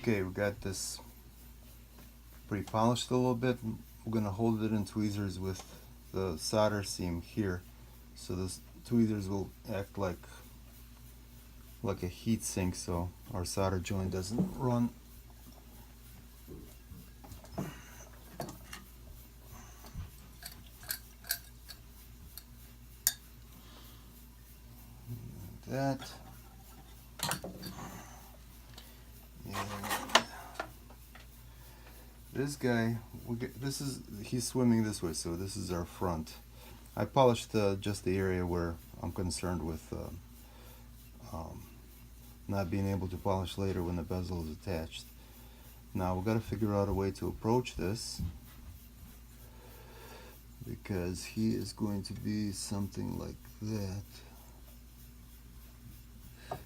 Okay, we got this pre-polished a little bit. We're going to hold it in tweezers with the solder seam here, so the tweezers will act like a heat sink, so our solder joint doesn't run. Like that. And this guy, he's swimming this way, so this is our front. I polished just the area where I'm concerned with not being able to polish later when the bezel is attached. Now we've got to figure out a way to approach this, because he is going to be something like that.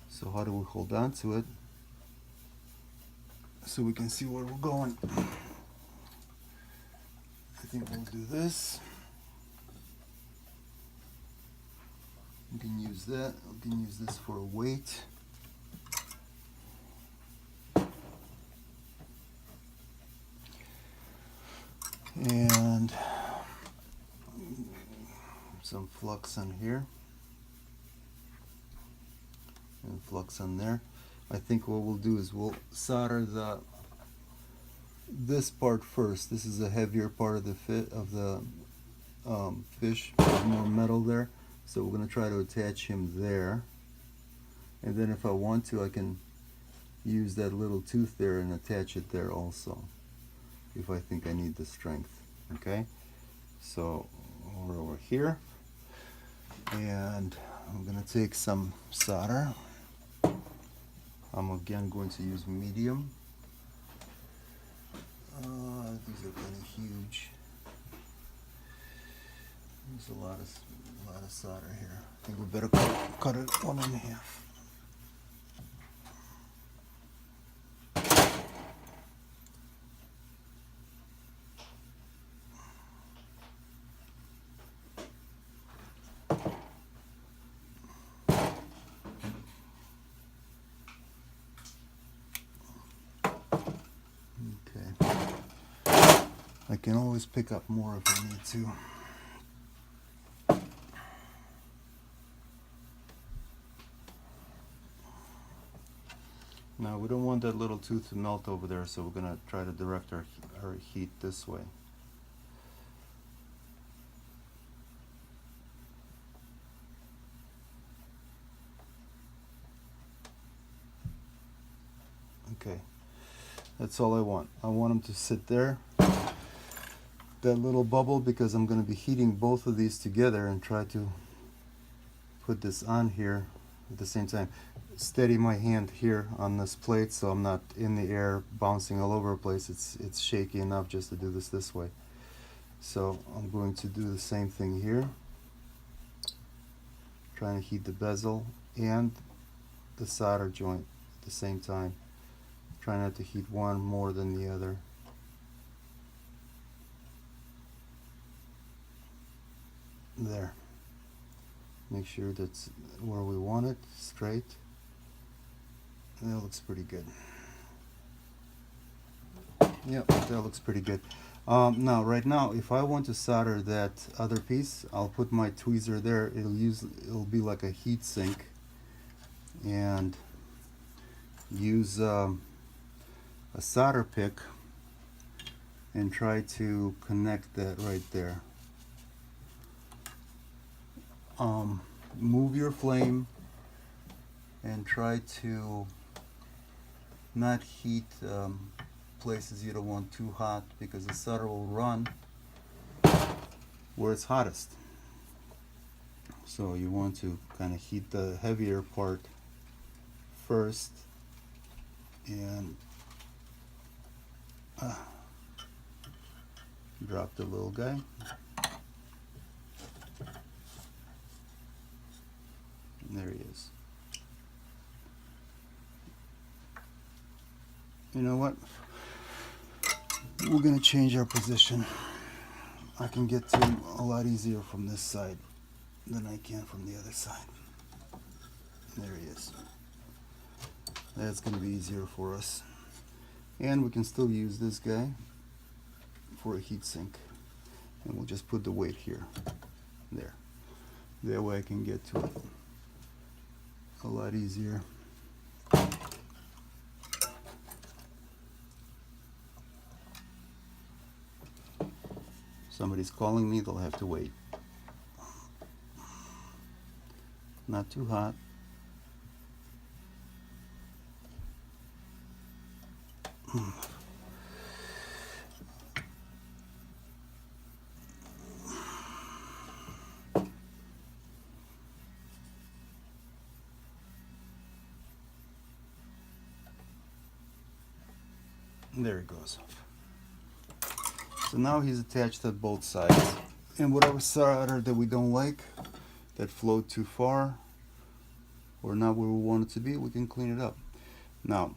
So how do we hold on to it so we can see where we're going? I think we'll do this. We can use that. We can use this for a weight. And some flux on here. And flux on there. I think what we'll do is we'll solder this part first. This is a heavier part of the fish. There's more metal there, so we're going to try to attach him there. And then if I want to, I can use that little tooth there and attach it there also, if I think I need the strength. Okay, so we're over here, and I'm going to take some solder. I'm again going to use medium. These are kind of huge. There's a lot of solder here. I think we better cut it 1.5. I can always pick up more if I need to. Now we don't want that little tooth to melt over there, so we're going to try to direct our heat this way. Okay, that's all I want. I want them to sit there, that little bubble, because I'm going to be heating both of these together and try to put this on here at the same time. Steady my hand here on this plate so I'm not in the air bouncing all over the place. It's shaky enough just to do this way. So I'm going to do the same thing here, trying to heat the bezel and the solder joint at the same time. Try not to heat one more than the other. There. Make sure that's where we want it, straight. That looks pretty good. Yep, that looks pretty good. Now, right now, if I want to solder that other piece, I'll put my tweezer there. It'll be like a heat sink, and use a solder pick and try to connect that right there. Move your flame and try to not heat places you don't want too hot, because the solder will run where it's hottest. So you want to kind of heat the heavier part first, and drop the little guy. There he is. You know what? We're going to change our position. I can get to him a lot easier from this side than I can from the other side. There he is. That's going to be easier for us. And we can still use this guy for a heat sink. And we'll just put the weight here. There. That way I can get to it a lot easier. Somebody's calling me, they'll have to wait. Not too hot. There it goes. So now he's attached at both sides. And whatever solder that we don't like, that flowed too far, or not where we want it to be, we can clean it up. Now,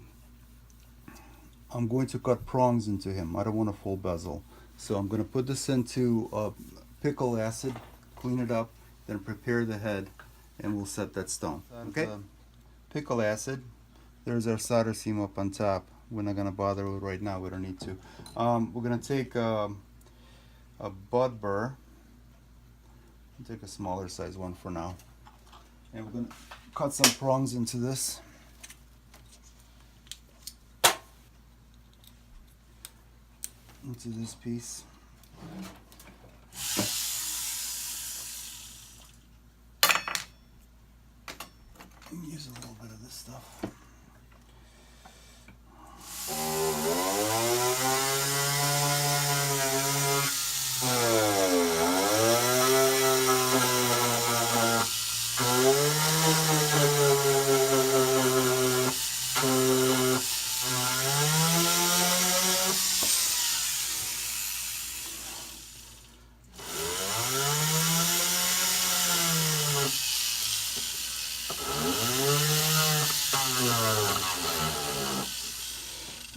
I'm going to cut prongs into him. I don't want a full bezel. So I'm going to put this into pickle acid, clean it up, then prepare the head, and we'll set that stone. Okay? Pickle acid. There's our solder seam up on top. We're not going to bother with it right now. We don't need to. We're going to take a butt burr. I'll take a smaller size one for now. And we're going to cut some prongs into this. Into this piece. Use a little bit of this stuff.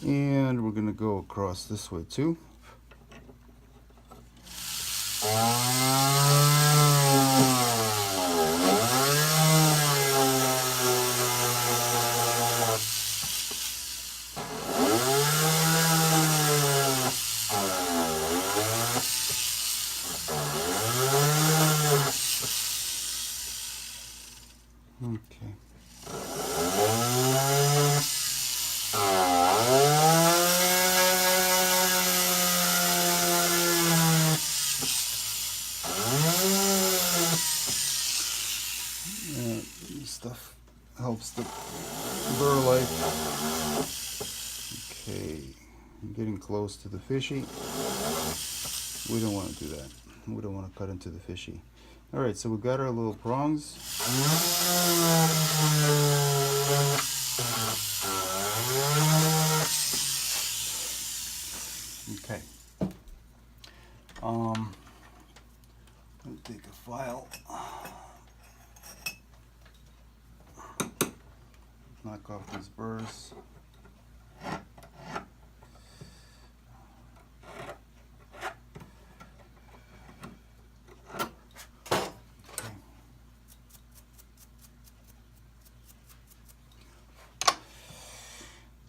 And we're going to go across this way too. Okay. This stuff helps the burr life. Okay, I'm getting close to the fishy. We don't want to do that. We don't want to cut into the fishy. All right, so we got our little prongs. Okay. Let me take a file. Knock off these burrs.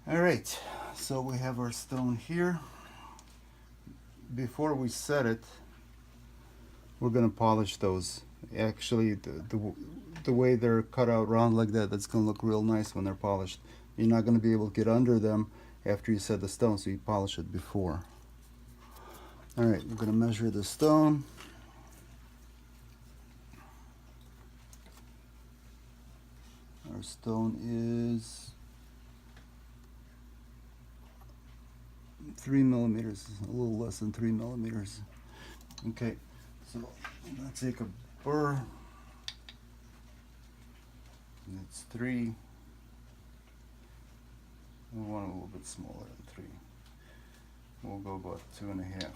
All right, so we have our stone here. Before we set it, we're going to polish those. Actually, the way they're cut out round like that, that's going to look real nice when they're polished. You're not going to be able to get under them after you set the stone, so you polish it before. All right, we're going to measure the stone. Our stone is 3 millimeters, a little less than 3 millimeters. Okay, so I'm going to take a burr, and it's 3. We want it a little bit smaller than 3. We'll go about 2.5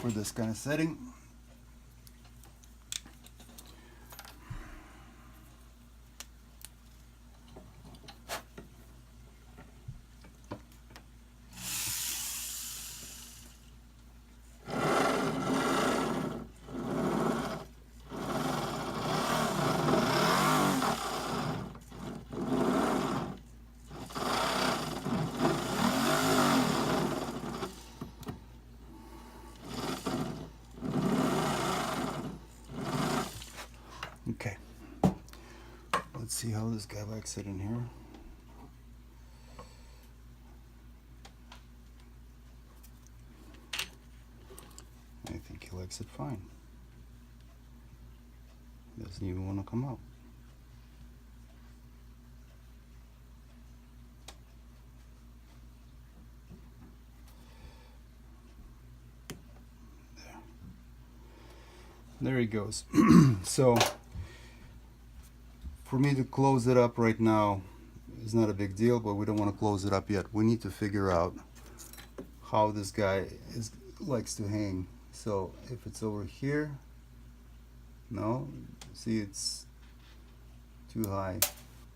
for this kind of setting. Let's see how this guy likes it in here. I think he likes it fine. Doesn't even want to come out. There he goes. So for me to close it up right now is not a big deal, but we don't want to close it up yet. We need to figure out how this guy likes to hang. So if it's over here, no, see, it's too high.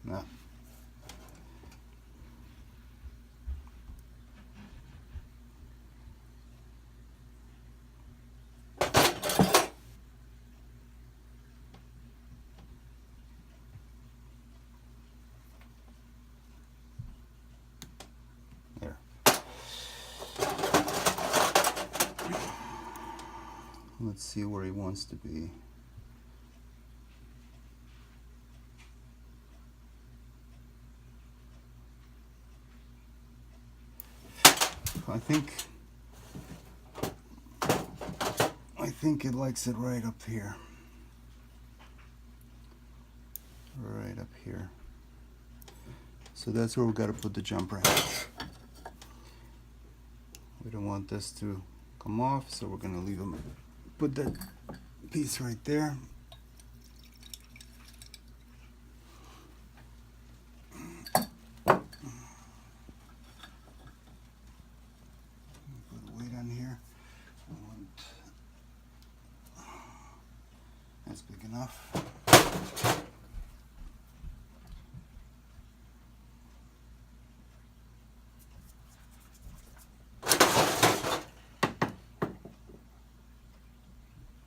No. There. Let's see where he wants to be. I think it likes it right up here. Right up here. So that's where we got to put the jump ring. We don't want this to come off, so we're going to leave them. Put that piece right there. Put weight on here. That's big enough.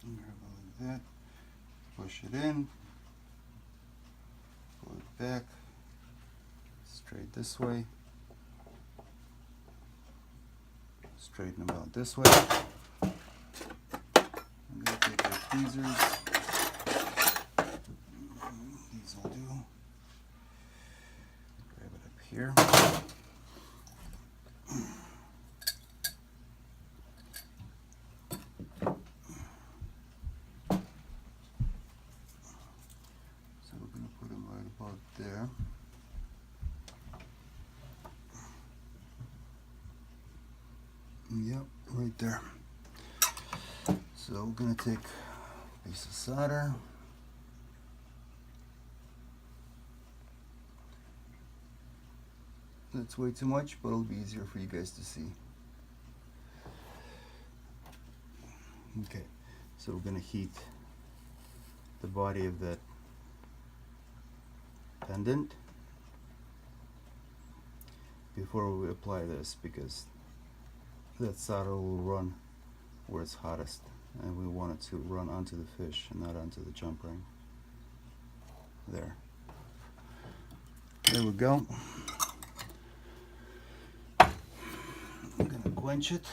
Like that. Push it in. Pull it back. Straight this way. Straighten them out this way. I'm going to take our tweezers. These will do. Grab it up here. So we're going to put them right about there. Yep, right there. So we're going to take a piece of solder. That's way too much, but it'll be easier for you guys to see. Okay, so we're going to heat the body of that pendant before we apply this, because that solder will run where it's hottest, and we want it to run onto the fish and not onto the jump ring. There we go. I'm gonna quench it.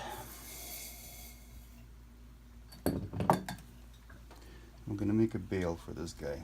I'm gonna make a bail for this guy.